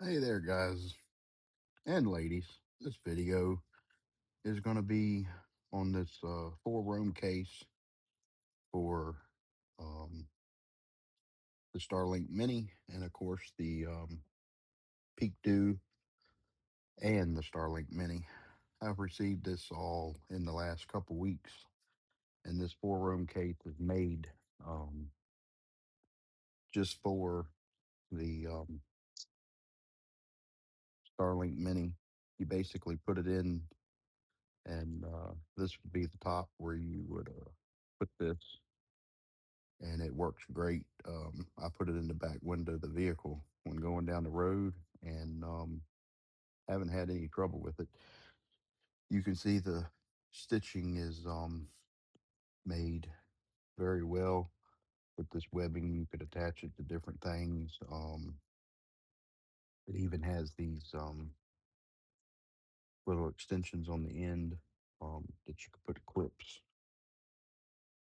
Hey there, guys and ladies. This video is going to be on this four-room case for um, the Starlink Mini, and of course the PeakDo and the Starlink Mini. I've received this all in the last couple weeks, and this four-room case is made um, just for the Starlink Mini. You basically put it in, and this would be the top where you would put this, and it works great. I put it in the back window of the vehicle when going down the road, and haven't had any trouble with it. You can see the stitching is made very well with this webbing. You could attach it to different things. It even has these little extensions on the end that you could put clips,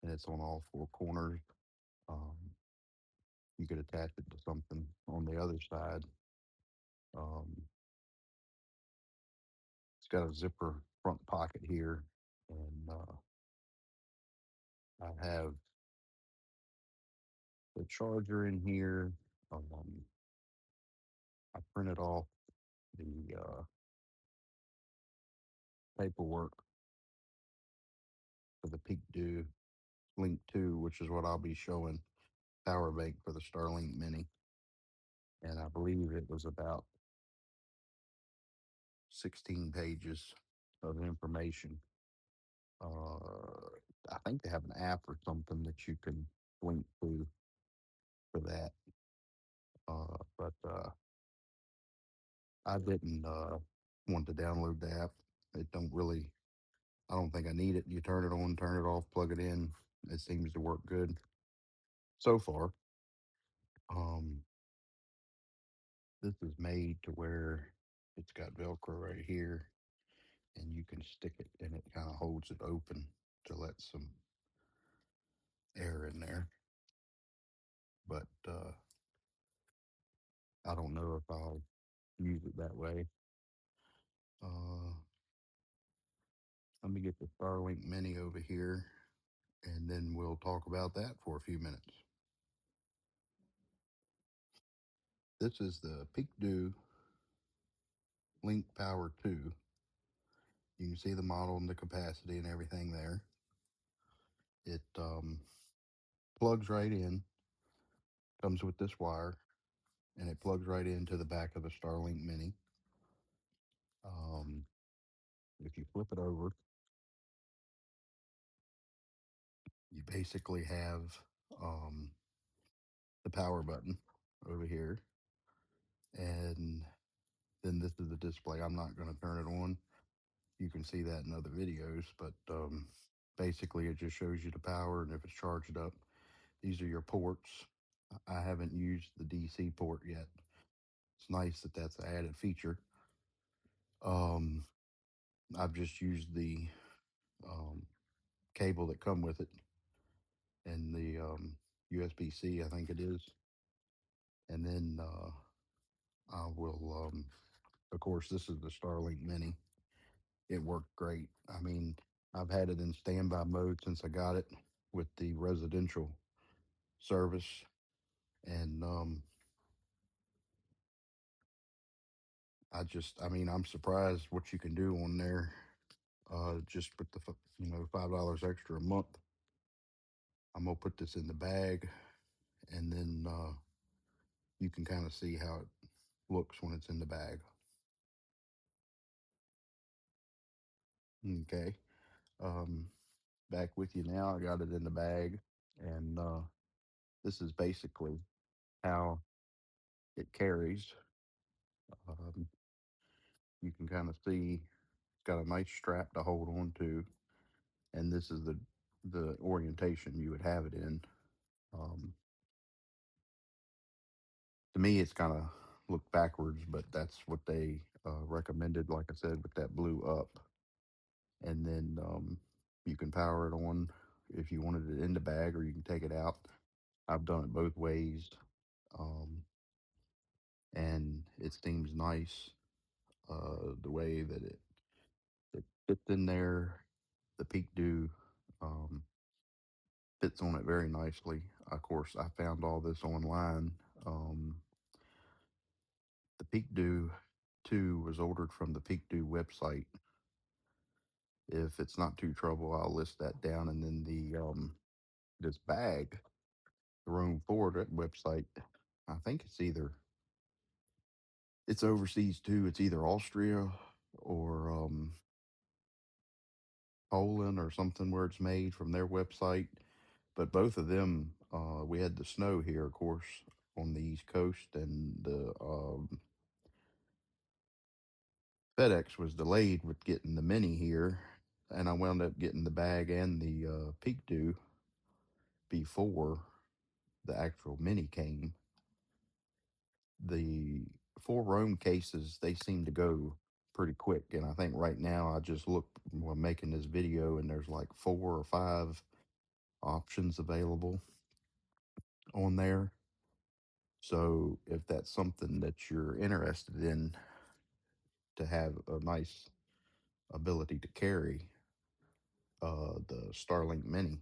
and it's on all four corners. Um, you could attach it to something on the other side. Um, it's got a zipper front pocket here, and I have the charger in here. I printed off the paperwork for the PeakDo Link 2, which is what I'll be showing power bank for the Starlink Mini. And I believe it was about 16 pages of information. I think they have an app or something that you can link to for that. But I didn't want to download the app. It don't really, I don't think I need it. You turn it on, turn it off, plug it in. It seems to work good so far. Um, this is made to where it's got Velcro right here, and you can stick it, and it kind of holds it open to let some air in there. But I don't know if I'll use it that way. Uh, Let me get the Starlink Mini over here, and then we'll talk about that for a few minutes. This is the PeakDo Link Power 2. You can see the model and the capacity and everything there. It plugs right in, comes with this wire, and it plugs right into the back of the Starlink Mini. Um, if you flip it over, you basically have um, the power button over here, and then this is the display. I'm not going to turn it on. You can see that in other videos, but basically it just shows you the power and if it's charged up. These are your ports. I haven't used the DC port yet. It's nice that that's an added feature. Um, I've just used the um, cable that come with it and the USB-C, I think it is. And then I will, of course, this is the Starlink Mini. It worked great. I mean, I've had it in standby mode since I got it with the residential service, and I mean, I'm surprised what you can do on there. Just with the $5 extra a month. I'm gonna put this in the bag, and then you can kind of see how it looks when it's in the bag. Okay. Um, Back with you now. I got it in the bag, and this is basically how it carries. Um, you can kind of see it's got a nice strap to hold on to, and this is the orientation you would have it in. Um, to me, it's kind of looked backwards, but that's what they recommended. Like I said, with that blue up, and then you can power it on if you wanted it in the bag, or you can take it out. I've done it both ways. Um, and it seems nice. The way that it fits in there, the PeakDo um, fits on it very nicely. Of course, I found all this online. Um, the PeakDo 2 was ordered from the PeakDo website. If it's not too trouble, I'll list that down. And then the this bag, the Room Forward website, I think it's overseas too. It's either Austria or Poland or something where it's made from their website. But both of them, we had the snow here, of course, on the East Coast, and the FedEx was delayed with getting the Mini here, and I wound up getting the bag and the PeakDo before the actual Mini came. The four Rome cases, they seem to go pretty quick, and I think right now I just looked while making this video, and there's like 4 or 5 options available on there. So if that's something that you're interested in, to have a nice ability to carry the Starlink Mini,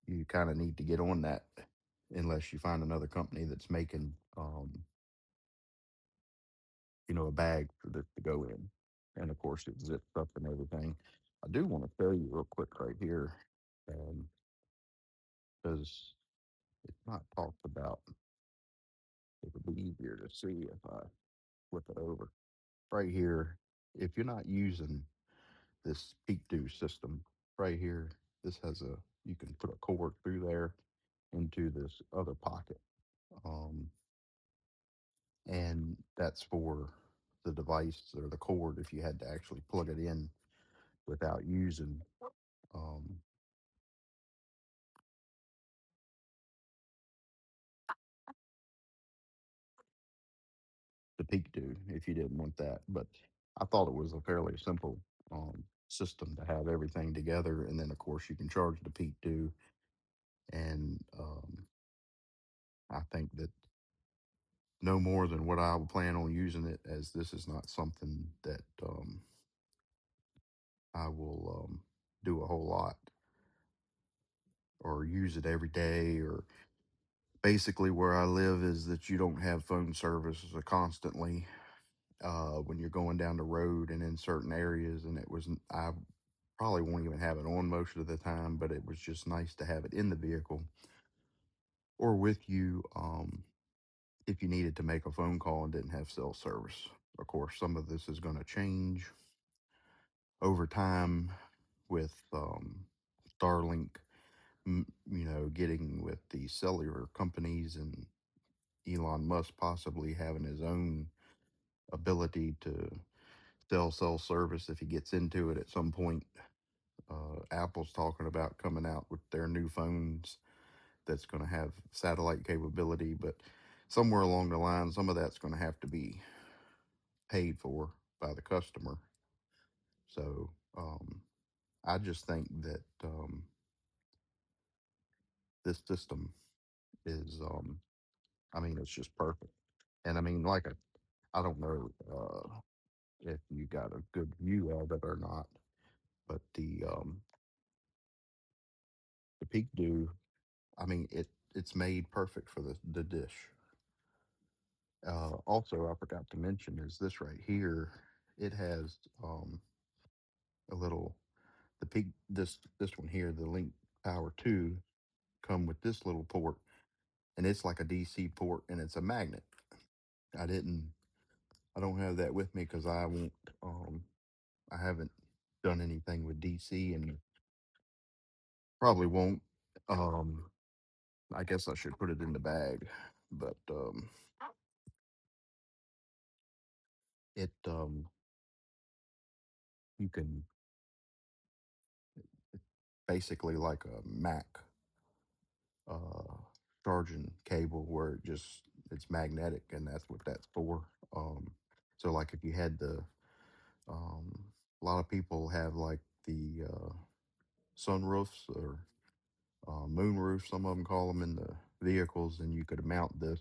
you kind of need to get on that, unless you find another company that's making a bag for this to go in, and of course it zips up and everything. I do want to show you real quick right here, because it's not talked about. It would be easier to see if I flip it over right here. If you're not using this PeakDo system right here, this has you can put a cord through there into this other pocket. Um, and that's for the device or the cord if you had to actually plug it in without using um, the PeakDo if you didn't want that. But I thought it was a fairly simple system to have everything together, and then of course you can charge the PeakDo, and I think that no more than what I will plan on using it, as this is not something that I will do a whole lot or use it every day. Or basically, where I live is that you don't have phone service constantly when you're going down the road and in certain areas. And I probably won't even have it on most of the time, but it was just nice to have it in the vehicle or with you if you needed to make a phone call and didn't have cell service. Of course, some of this is going to change over time with Starlink, getting with the cellular companies, and Elon Musk possibly having his own ability to sell cell service if he gets into it at some point. Apple's talking about coming out with their new phones that's going to have satellite capability, but somewhere along the line, some of that's going to have to be paid for by the customer. So I just think that this system is, I mean, it's just perfect. And I mean, I don't know if you got a good view of it or not, but the PeakDo, I mean, it's made perfect for the dish. Also, I forgot to mention is this right here. It has a little the peak this one here, the Link Power 2, come with this little port, and it's like a DC port, and it's a magnet. I didn't I don't have that with me because um I haven't done anything with DC, and probably won't. Um I guess I should put it in the bag, but it you can it's basically like a Mac uh charging cable where it's magnetic, and that's what that's for. So like if you had um a lot of people have like the sunroofs or moonroofs, some of them call them, in the vehicles, and you could mount this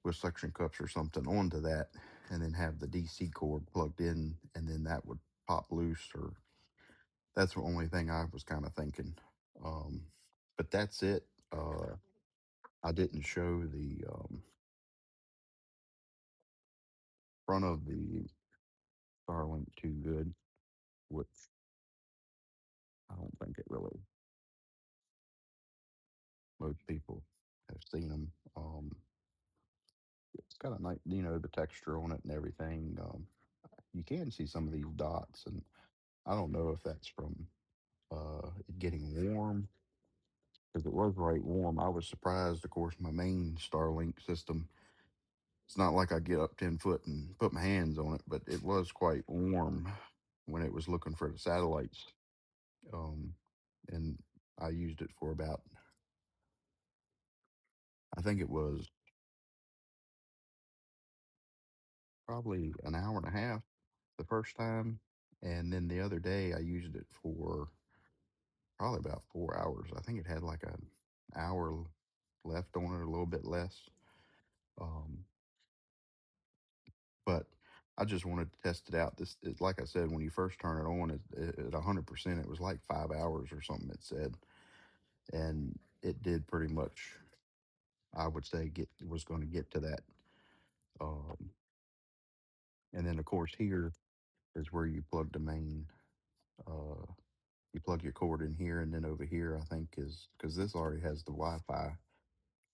with suction cups or something onto that, and then have the DC cord plugged in, and then that would pop loose. Or that's the only thing I was kind of thinking. Um, but that's it. I didn't show the front of the Starlink too good, which I don't think it really. Most people have seen them. It's got a nice, the texture on it and everything. You can see some of these dots, and I don't know if that's from it getting warm, because it was right warm. I was surprised. Of course, my main Starlink system, it's not like I get up 10 foot and put my hands on it, but it was quite warm when it was looking for the satellites. Um, and I used it for about, I think it was probably an hour and a half the first time. And then the other day I used it for probably about 4 hours. I think it had like an hour left on it, a little bit less. Um, but I just wanted to test it out. Like I said, when you first turn it on at 100%, it was like 5 hours or something. It said, and it did pretty much. I would say was going to get to that. Um, and then of course here is where you plug the main. Uh, you plug your cord in here, and then over here I think is because this already has the Wi-Fi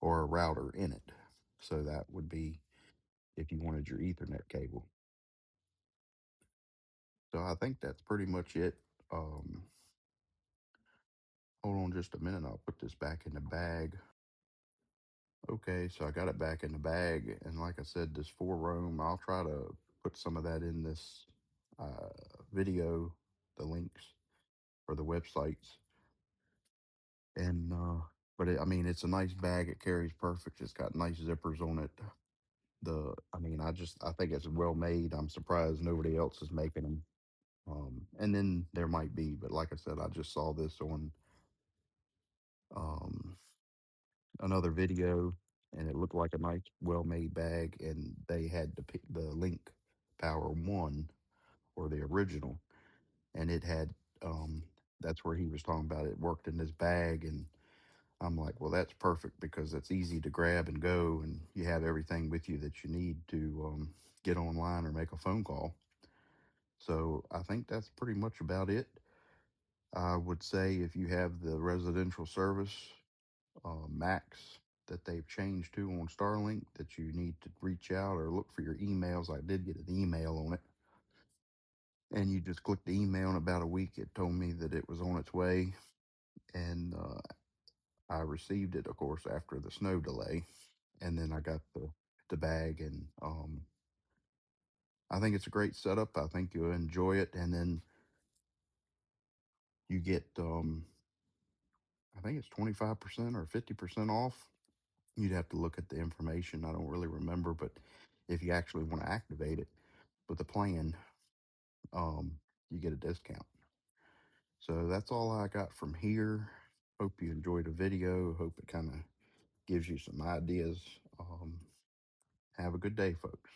or a router in it. So that would be if you wanted your Ethernet cable. So I think that's pretty much it. Um, Hold on just a minute. I'll put this back in the bag. Okay, so I got it back in the bag. And like I said, this 4 roam, I'll try to put some of that in this uh, video, the links for the websites. And, I mean, it's a nice bag. It carries perfect. It's got nice zippers on it. I think it's well made. I'm surprised nobody else is making them. And then there might be, but like I said, I just saw this on um, another video, and it looked like a nice, well made bag. And they had the Link Power One or the original, and it had, um, that's where he was talking about it worked in this bag. And I'm like, well, that's perfect because it's easy to grab and go, and you have everything with you that you need to get online or make a phone call. So I think that's pretty much about it. I would say if you have the residential service max that they've changed to on Starlink, that you need to reach out or look for your emails. I did get an email on it, and you just click the email. In about a week, it told me that it was on its way, and I received it, of course, after the snow delay, and then I got the bag, and I think it's a great setup. I think you'll enjoy it, and then you get I think it's 25% or 50% off. You'd have to look at the information. I don't really remember, but if you actually want to activate it with a plan, um, you get a discount. So that's all I got from here. Hope you enjoyed the video. Hope it kind of gives you some ideas. Have a good day, folks.